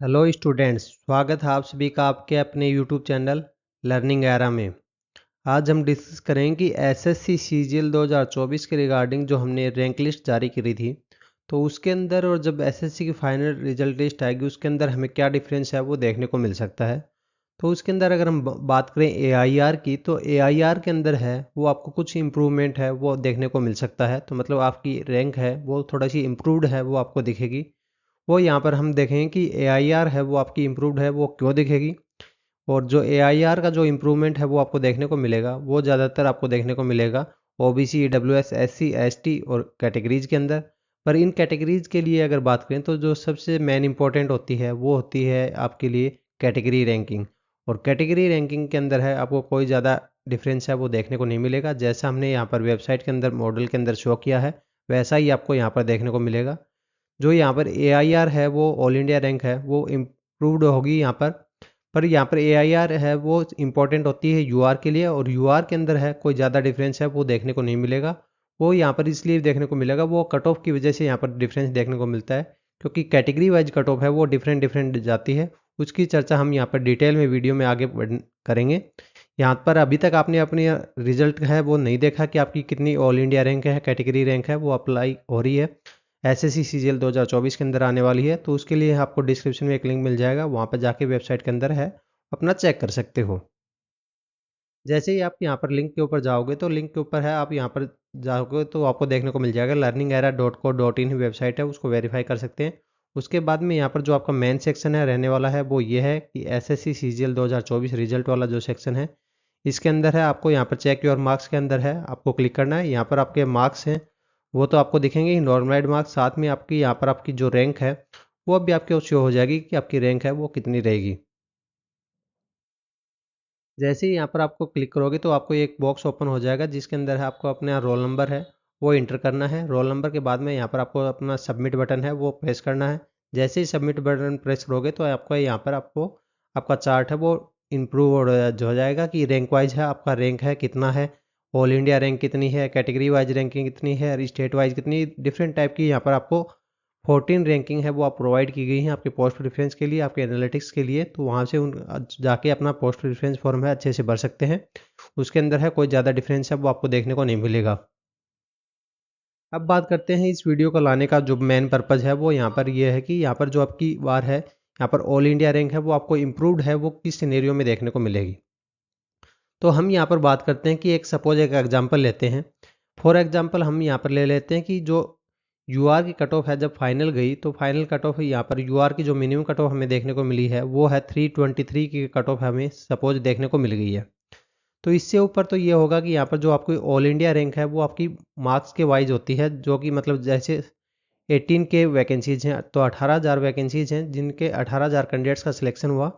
Hello students, स्वागत है आप सभी का आपके अपने यूट्यूब चैनल लर्निंग एरा में। आज हम डिस्कस करेंगे कि एसएससी सीजीएल 2024 के रिगार्डिंग जो हमने रैंक लिस्ट जारी करी थी, तो उसके अंदर और जब एसएससी की फाइनल रिजल्ट लिस्ट आएगी उसके अंदर हमें क्या डिफरेंस है वो देखने को मिल सकता है। तो उसके अंदर अगर हम बात करें एआईआर की, तो एआईआर के अंदर है वो आपको कुछ इम्प्रूवमेंट है वो देखने को मिल सकता है। तो मतलब आपकी रैंक है वो थोड़ा सी इम्प्रूव्ड है वो आपको दिखेगी। वो यहाँ पर हम देखें कि एआईआर है वो आपकी इम्प्रूव्ड है वो क्यों दिखेगी। और जो एआईआर का जो इम्प्रूवमेंट है वो आपको देखने को मिलेगा वो ज़्यादातर आपको देखने को मिलेगा ओबीसी, ईडब्ल्यूएस, एससी, एसटी और कैटेगरीज के अंदर। पर इन कैटेगरीज के लिए अगर बात करें तो जो सबसे मेन इंपॉर्टेंट होती है वो होती है आपके लिए कैटेगरी रैंकिंग। और कैटेगरी रैंकिंग के अंदर है आपको कोई ज़्यादा डिफरेंस है वो देखने को नहीं मिलेगा। जैसा हमने यहाँ पर वेबसाइट के अंदर मॉडल के अंदर शो किया है वैसा ही आपको यहाँ पर देखने को मिलेगा। जो यहाँ पर एआईआर है वो ऑल इंडिया रैंक है वो इम्प्रूव्ड होगी यहाँ पर यहाँ पर एआईआर है वो इम्पोर्टेंट होती है यूआर के लिए, और यूआर के अंदर है कोई ज़्यादा डिफरेंस है वो देखने को नहीं मिलेगा। वो यहाँ पर इसलिए देखने को मिलेगा, वो कट ऑफ की वजह से यहाँ पर डिफरेंस देखने को मिलता है, क्योंकि कैटेगरी वाइज कट ऑफ है वो डिफरेंट डिफरेंट जाती है। उसकी चर्चा हम यहाँ पर डिटेल में वीडियो में आगे करेंगे। यहाँ पर अभी तक आपने अपनी रिजल्ट है वो नहीं देखा कि आपकी कितनी ऑल इंडिया रैंक है, कैटेगरी रैंक है वो अप्लाई हो रही है एसएससी सीजीएल 2024 के अंदर आने वाली है। तो उसके लिए आपको डिस्क्रिप्शन में एक लिंक मिल जाएगा, वहाँ पर जाके वेबसाइट के अंदर है अपना चेक कर सकते हो। जैसे ही आप यहाँ पर लिंक के ऊपर जाओगे तो लिंक के ऊपर है, आप यहाँ पर जाओगे तो आपको देखने को मिल जाएगा learningera.co.in वेबसाइट है, उसको वेरीफाई कर सकते हैं। उसके बाद में यहाँ पर जो आपका मेन सेक्शन है रहने वाला है वो ये है कि एसएससी सीजीएल 2024 रिजल्ट वाला जो सेक्शन है इसके अंदर है आपको यहाँ पर चेक योर मार्क्स के अंदर है आपको क्लिक करना है। यहाँ पर आपके मार्क्स हैं वो तो आपको दिखेंगे ही, नॉर्मलाइज्ड मार्क्स, साथ में आपकी यहाँ पर आपकी जो रैंक है वो अभी आपके शो हो जाएगी कि आपकी रैंक है वो कितनी रहेगी। जैसे ही यहाँ पर आपको क्लिक करोगे तो आपको एक बॉक्स ओपन हो जाएगा जिसके अंदर है आपको अपना रोल नंबर है वो इंटर करना है। रोल नंबर के बाद में यहाँ पर आपको अपना सबमिट बटन है वो प्रेस करना है। जैसे ही सबमिट बटन प्रेस करोगे तो आपको यहाँ पर आपको आपका चार्ट है वो इम्प्रूव हो जाएगा कि रैंक वाइज है आपका रैंक है कितना है, ऑल इंडिया रैंक कितनी है, कैटेगरी वाइज रैंकिंग कितनी है, स्टेट वाइज कितनी, डिफरेंट टाइप की यहाँ पर आपको 14 रैंकिंग है वो आप प्रोवाइड की गई हैं आपके पोस्ट प्रेफरेंस के लिए, आपके एनालिटिक्स के लिए। तो वहाँ से उन जाके अपना पोस्ट प्रेफरेंस फॉर्म है अच्छे से भर सकते हैं। उसके अंदर है कोई ज़्यादा डिफरेंस है वो आपको देखने को नहीं मिलेगा। अब बात करते हैं इस वीडियो को लाने का जो मेन पर्पज़ है वो यहाँ पर ये है कि यहाँ पर जो आपकी बार है यहाँ पर ऑल इंडिया रैंक है वो आपको इम्प्रूव्ड है वो किस सिनेरियो में देखने को मिलेगी। तो हम यहाँ पर बात करते हैं कि एक सपोज एक एग्जांपल लेते हैं। फॉर एग्जांपल हम यहाँ पर ले लेते हैं कि जो यूआर की कट ऑफ है जब फाइनल गई तो फाइनल कट ऑफ यहाँ पर यूआर की जो मिनिमम कट ऑफ हमें देखने को मिली है वो है 323 की कट ऑफ हमें सपोज देखने को मिल गई है। तो इससे ऊपर तो ये होगा कि यहाँ पर जो आपकी ऑल इंडिया रैंक है वो आपकी मार्क्स के वाइज होती है, जो कि मतलब जैसे 18 के वैकेंसीज हैं तो 18,000 वैकेंसीज हैं जिनके 18,000 कैंडिडेट्स का सिलेक्शन हुआ,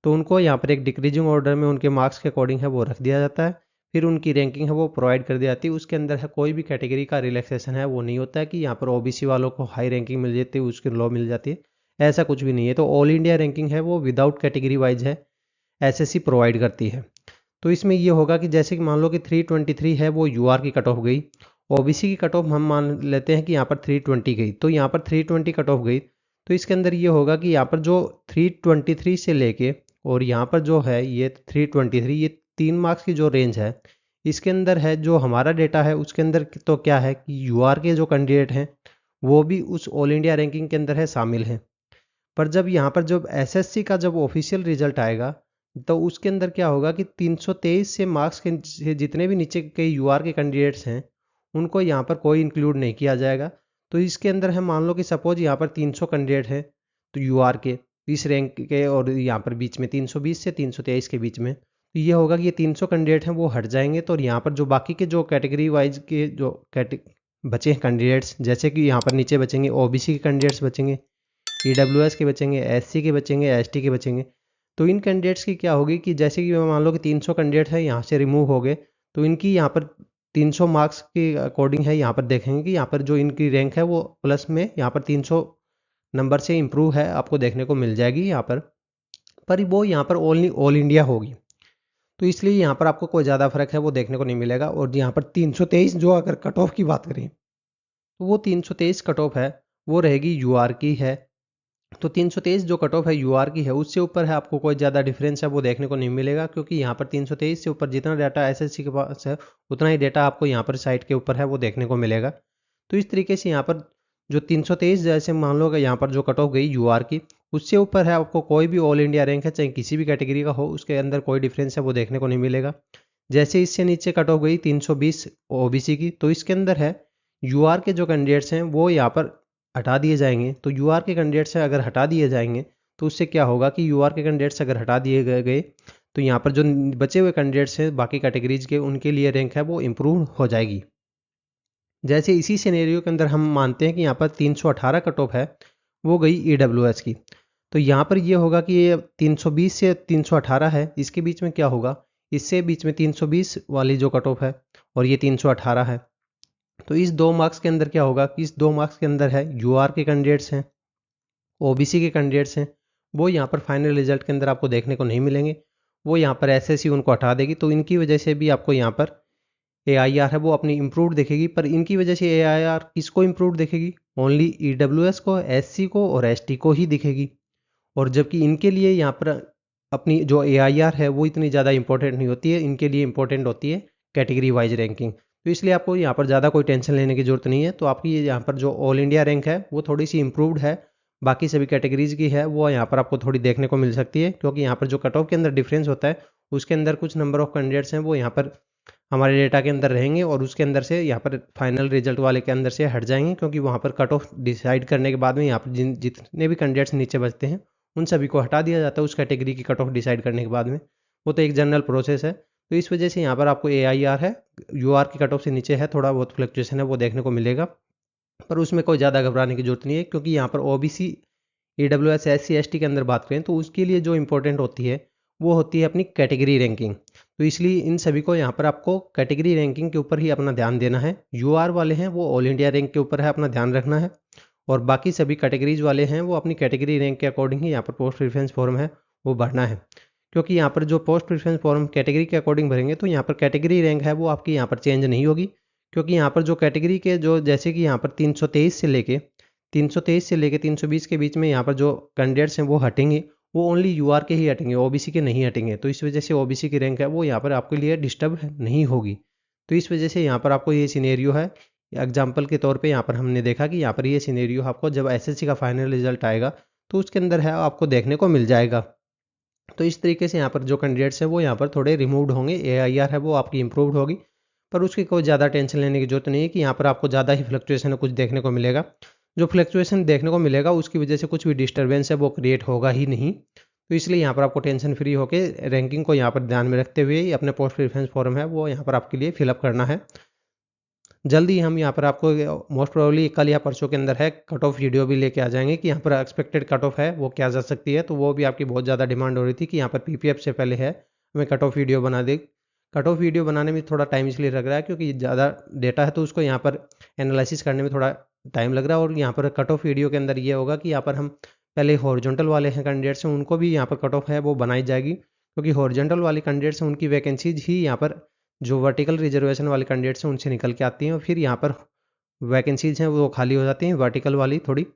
तो उनको यहाँ पर एक डिक्रीजिंग ऑर्डर में उनके मार्क्स के अकॉर्डिंग है वो रख दिया जाता है। फिर उनकी रैंकिंग है वो प्रोवाइड कर दी जाती है। उसके अंदर है कोई भी कैटेगरी का रिलैक्सेशन है वो नहीं होता है कि यहाँ पर ओबीसी वालों को हाई रैंकिंग मिल जाती है उसकी लो मिल जाती है, ऐसा कुछ भी नहीं है। तो ऑल इंडिया रैंकिंग है वो विदाउट कैटेगरी वाइज है एसएससी प्रोवाइड करती है। तो इसमें ये होगा कि जैसे कि मान लो कि 323 है वो यूआर की कट ऑफ गई, ओबीसी की कट ऑफ हम मान लेते हैं कि यहाँ पर 320 गई, तो यहाँ पर 320 कट ऑफ गई। तो इसके अंदर ये होगा कि यहाँ पर जो 323 से लेके और यहाँ पर जो है ये 323, ये 3 मार्क्स की जो रेंज है इसके अंदर है जो हमारा डेटा है उसके अंदर तो क्या है कि यूआर के जो कैंडिडेट हैं वो भी उस ऑल इंडिया रैंकिंग के अंदर है शामिल हैं। पर जब यहाँ पर जब एसएससी का जब ऑफिशियल रिजल्ट आएगा तो उसके अंदर क्या होगा कि 323 से मार्क्स के से जितने भी नीचे के यूआर के कैंडिडेट्स हैं उनको यहाँ पर कोई इंक्लूड नहीं किया जाएगा। तो इसके अंदर है मान लो कि सपोज यहाँ पर 300 कैंडिडेट हैं तो यूआर के इस रैंक के, और यहाँ पर बीच में 320 से 323 के बीच में, तो ये होगा कि ये 300 कैंडिडेट हैं वो हट जाएंगे। तो यहाँ पर जो बाकी के जो कैटेगरी वाइज के जो बचे हैं कैंडिडेट्स, जैसे कि यहाँ पर नीचे बचेंगे ओबीसी के कैंडिडेट्स बचेंगे, ईडब्ल्यूएस के बचेंगे, एससी के बचेंगे, एसटी के बचेंगे। तो इन कैंडिडेट्स की क्या होगी कि जैसे कि मान लो कि 300 कैंडिडेट है यहाँ से रिमूव हो गए, तो इनकी यहाँ पर 300 मार्क्स के अकॉर्डिंग है यहाँ पर देखेंगे कि यहाँ पर जो इनकी रैंक है वो प्लस में यहाँ पर 300 नंबर से इम्प्रूव है आपको देखने को मिल जाएगी यहाँ पर वो यहाँ पर ओनली ऑल इंडिया होगी। तो इसलिए यहाँ पर आपको कोई ज़्यादा फर्क है वो देखने को नहीं मिलेगा। और यहाँ पर 323 जो अगर कट ऑफ की बात करें तो वो 323 कट ऑफ है वो रहेगी यूआर की है, तो 323 जो कट ऑफ है यूआर की है उससे ऊपर है, आपको कोई ज़्यादा डिफरेंस है वो देखने को नहीं मिलेगा, क्योंकि यहाँ पर 323 से ऊपर जितना डाटा एसएससी के पास है उतना ही डाटा आपको यहाँ पर साइट के ऊपर है वो देखने को मिलेगा। तो इस तरीके से यहाँ पर जो 323 जैसे मान लो कि यहाँ पर जो कट ऑफ गई यूआर की उससे ऊपर है, आपको कोई भी ऑल इंडिया रैंक है चाहे किसी भी कैटेगरी का हो उसके अंदर कोई डिफरेंस है वो देखने को नहीं मिलेगा। जैसे इससे नीचे कट ऑफ गई 320 ओबीसी की, तो इसके अंदर है यूआर के जो कैंडिडेट्स हैं वो यहाँ पर हटा दिए जाएंगे। तो यूआर के कैंडिडेट्स अगर हटा दिए जाएंगे तो उससे क्या होगा कि यूआर के कैंडिडेट्स अगर हटा दिए गए तो यहाँ पर जो बचे हुए कैंडिडेट्स हैं बाकी कैटेगरीज के उनके लिए रैंक है वो इम्प्रूव हो जाएगी। जैसे इसी सिनेरियो के अंदर हम मानते हैं कि यहाँ पर 318 कट ऑफ है वो गई ईडब्ल्यूएस की, तो यहाँ पर ये होगा कि ये 320 से 318 है, इसके बीच में क्या होगा, इससे बीच में 320 वाली जो कट ऑफ है और ये 318 है, तो इस 2 मार्क्स के अंदर क्या होगा कि इस 2 मार्क्स के अंदर है यूआर के कैंडिडेट्स हैं, ओबीसी के कैंडिडेट्स हैं, वो यहाँ पर फाइनल रिजल्ट के अंदर आपको देखने को नहीं मिलेंगे, वो यहाँ पर एसएससी उनको हटा देगी। तो इनकी वजह से भी आपको यहाँ पर एआईआर है वो अपनी इम्प्रूव दिखेगी, पर इनकी वजह से एआईआर किसको इम्प्रूव दिखेगी, ओनली ईडब्ल्यूएस को, एससी को और एसटी को ही दिखेगी। और जबकि इनके लिए यहाँ पर अपनी जो एआईआर है वो इतनी ज़्यादा इंपॉर्टेंट नहीं होती है, इनके लिए इंपॉर्टेंट होती है कैटेगरी वाइज रैंकिंग। तो इसलिए आपको यहाँ पर ज़्यादा कोई टेंशन लेने की जरूरत नहीं है। तो आपकी यहाँ पर जो ऑल इंडिया रैंक है वो थोड़ी सी इम्प्रूव्ड है, बाकी सभी कैटेगरीज की है वो यहाँ पर आपको थोड़ी देखने को मिल सकती है, क्योंकि यहाँ पर जो कट ऑफ के अंदर डिफरेंस होता है उसके अंदर कुछ नंबर ऑफ कैंडिडेट्स हैं वो यहाँ पर हमारे डेटा के अंदर रहेंगे और उसके अंदर से यहाँ पर फाइनल रिजल्ट वाले के अंदर से हट जाएंगे, क्योंकि वहाँ पर कट ऑफ डिसाइड करने के बाद में यहाँ पर जितने भी कैंडिडेट्स नीचे बचते हैं उन सभी को हटा दिया जाता है उस कैटेगरी की कट ऑफ डिसाइड करने के बाद में। वो तो एक जनरल प्रोसेस है। तो इस वजह से यहाँ पर आपको एआईआर है यूआर की कट ऑफ से नीचे है, थोड़ा बहुत फ्लक्चुएशन है वो देखने को मिलेगा, पर उसमें कोई ज़्यादा घबराने की जरूरत नहीं है, क्योंकि यहाँ पर ओबीसी ईडब्ल्यूएस एससी एसटी के अंदर बात करें तो उसके लिए जो इंपॉर्टेंट होती है वो होती है अपनी कैटेगरी रैंकिंग। तो इसलिए इन सभी को यहाँ पर आपको कैटेगरी रैंकिंग के ऊपर ही अपना ध्यान देना है। यूआर वाले हैं वो ऑल इंडिया रैंक के ऊपर है अपना ध्यान रखना है, और बाकी सभी कैटेगरीज वाले हैं वो अपनी कैटेगरी रैंक के अकॉर्डिंग ही यहाँ पर पोस्ट प्रेफरेंस फॉर्म है वो भरना है। क्योंकि यहाँ पर जो पोस्ट प्रेफरेंस फॉर्म कैटेगरी के अकॉर्डिंग भरेंगे तो यहाँ पर कैटेगरी रैंक है वो आपकी यहाँ पर चेंज नहीं होगी, क्योंकि यहाँ पर जो कैटेगरी के जो जैसे कि यहाँ पर 323 से लेके 320 के बीच में यहाँ पर जो कैंडिडेट्स हैं वो हटेंगे, वो ओनली यूआर के ही हटेंगे, ओबीसी के नहीं हटेंगे। तो इस वजह से ओबीसी की रैंक है वो यहाँ पर आपके लिए डिस्टर्ब नहीं होगी। तो इस वजह से यहाँ पर आपको ये सिनेरियो है, एग्जाम्पल के तौर पे यहाँ पर हमने देखा कि यहाँ पर ये सिनेरियो आपको जब एसएससी का फाइनल रिजल्ट आएगा तो उसके अंदर है आपको देखने को मिल जाएगा। तो इस तरीके से यहाँ पर जो कैंडिडेट्स हैं वो यहाँ पर थोड़े रिमूव्ड होंगे, एआईआर है वो आपकी इम्प्रूव्ड होगी, पर उसकी कोई ज़्यादा टेंशन लेने की जरूरत नहीं है कि यहाँ पर आपको ज़्यादा ही फ्लक्चुएशन कुछ देखने को मिलेगा। जो फ्लक्चुएशन देखने को मिलेगा उसकी वजह से कुछ भी डिस्टर्बेंस है वो क्रिएट होगा ही नहीं। तो इसलिए यहाँ पर आपको टेंशन फ्री होकर रैंकिंग को यहाँ पर ध्यान में रखते हुए ही अपने पोस्ट प्रेफरेंस फॉर्म है वो यहाँ पर आपके लिए फिलअप करना है। जल्दी हम यहाँ पर आपको मोस्ट प्रोबेबली कल या परसों के अंदर है कट ऑफ वीडियो भी लेके आ जाएंगे कि यहाँ पर एक्सपेक्टेड कट ऑफ है वो क्या जा सकती है। तो वो भी आपकी बहुत ज़्यादा डिमांड हो रही थी कि यहाँ पर पीपीएफ से पहले है हमें कट ऑफ वीडियो बना दे। कट ऑफ वीडियो बनाने में थोड़ा टाइम इसलिए लग रहा है क्योंकि ज़्यादा डेटा है तो उसको यहाँ पर एनालिसिस करने में थोड़ा टाइम लग रहा है। और यहाँ पर कट ऑफ वीडियो के अंदर ये होगा कि यहाँ पर हम पहले हॉरिजॉन्टल वाले हैं कैंडिडेट्स हैं उनको भी यहाँ पर कट ऑफ है वो बनाई जाएगी, क्योंकि हॉरिजॉन्टल वाले कैंडिडेट्स हैं उनकी वैकेंसीज ही यहाँ पर जो वर्टिकल रिजर्वेशन वाले कैंडिडेट्स हैं उनसे निकल के आती हैं, और फिर यहाँ पर वैकेंसीज हैं वो खाली हो जाती हैं वर्टिकल वाली थोड़ी,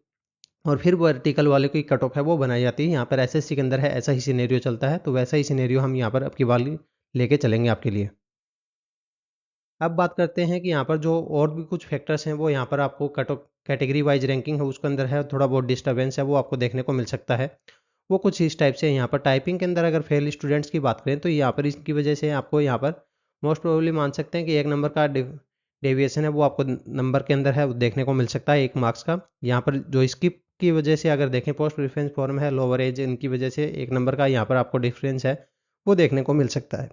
और फिर वर्टिकल वाले की कट ऑफ है वो बनाई जाती है। यहाँ पर एसएससी के अंदर है ऐसा ही सिनेरियो चलता है, तो वैसा ही सिनेरियो हम यहाँ पर आपकी वाली लेके चलेंगे आपके लिए। अब बात करते हैं कि यहाँ पर जो और भी कुछ फैक्टर्स हैं वो यहाँ पर आपको cut off category wise ranking है उसके अंदर है थोड़ा बहुत डिस्टर्बेंस है वो आपको देखने को मिल सकता है। वो कुछ इस टाइप से यहाँ पर टाइपिंग के अंदर अगर फेल स्टूडेंट्स की बात करें तो यहाँ पर इसकी वजह से आपको यहाँ पर मोस्ट प्रोबेबली मान सकते हैं कि 1 नंबर का डेविएशन है वो आपको नंबर के अंदर है वो देखने को मिल सकता है 1 मार्क्स का। यहाँ पर जो स्किप की वजह से अगर देखें पोस्ट प्रेफरेंस फॉर्म है लोअर एज इनकी वजह से 1 नंबर का यहाँ पर आपको डिफरेंस है वो देखने को मिल सकता है।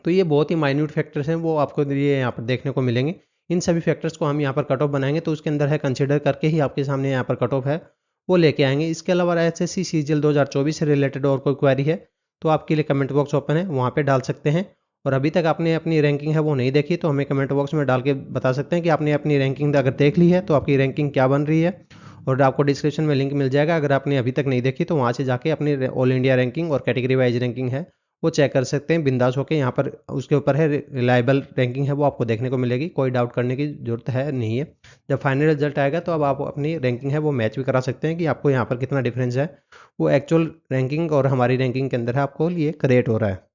तो ये बहुत ही माइन्यूट फैक्टर्स हैं वो आपको ये यहाँ पर देखने को मिलेंगे। इन सभी फैक्टर्स को हम यहाँ पर कट ऑफ बनाएंगे तो उसके अंदर है कंसिडर करके ही आपके सामने यहाँ पर कट ऑफ है वो लेके आएंगे। इसके अलावा एसएससी सीजीएल 2024 से रिलेटेड और कोई क्वेरी है तो आपके लिए कमेंट बॉक्स ओपन है, वहाँ पे डाल सकते हैं। और अभी तक आपने अपनी रैंकिंग है वो नहीं देखी तो हमें कमेंट बॉक्स में डाल के बता सकते हैं कि आपने अपनी रैंकिंग अगर देख ली है तो आपकी रैंकिंग क्या बन रही है, और आपको डिस्क्रिप्शन में लिंक मिल जाएगा। अगर आपने अभी तक नहीं देखी तो वहाँ से जाके अपनी ऑल इंडिया रैंकिंग और कैटेगरी वाइज रैंकिंग है वो चेक कर सकते हैं बिंदास होकर। यहाँ पर उसके ऊपर है रिलायबल रैंकिंग है, वो आपको देखने को मिलेगी, कोई डाउट करने की ज़रूरत है नहीं है। जब फाइनल रिजल्ट आएगा तो अब आप अपनी रैंकिंग है वो मैच भी करा सकते हैं कि आपको यहाँ पर कितना डिफरेंस है, वो एक्चुअल रैंकिंग और हमारी रैंकिंग के अंदर है आपको ये क्रिएट हो रहा है।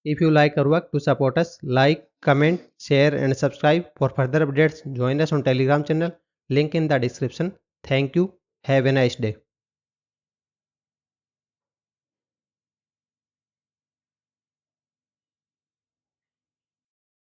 If you like our work, to support us, like, comment, share and subscribe. For further updates, join us on Telegram channel. Link in the description. Thank you. Have a nice day.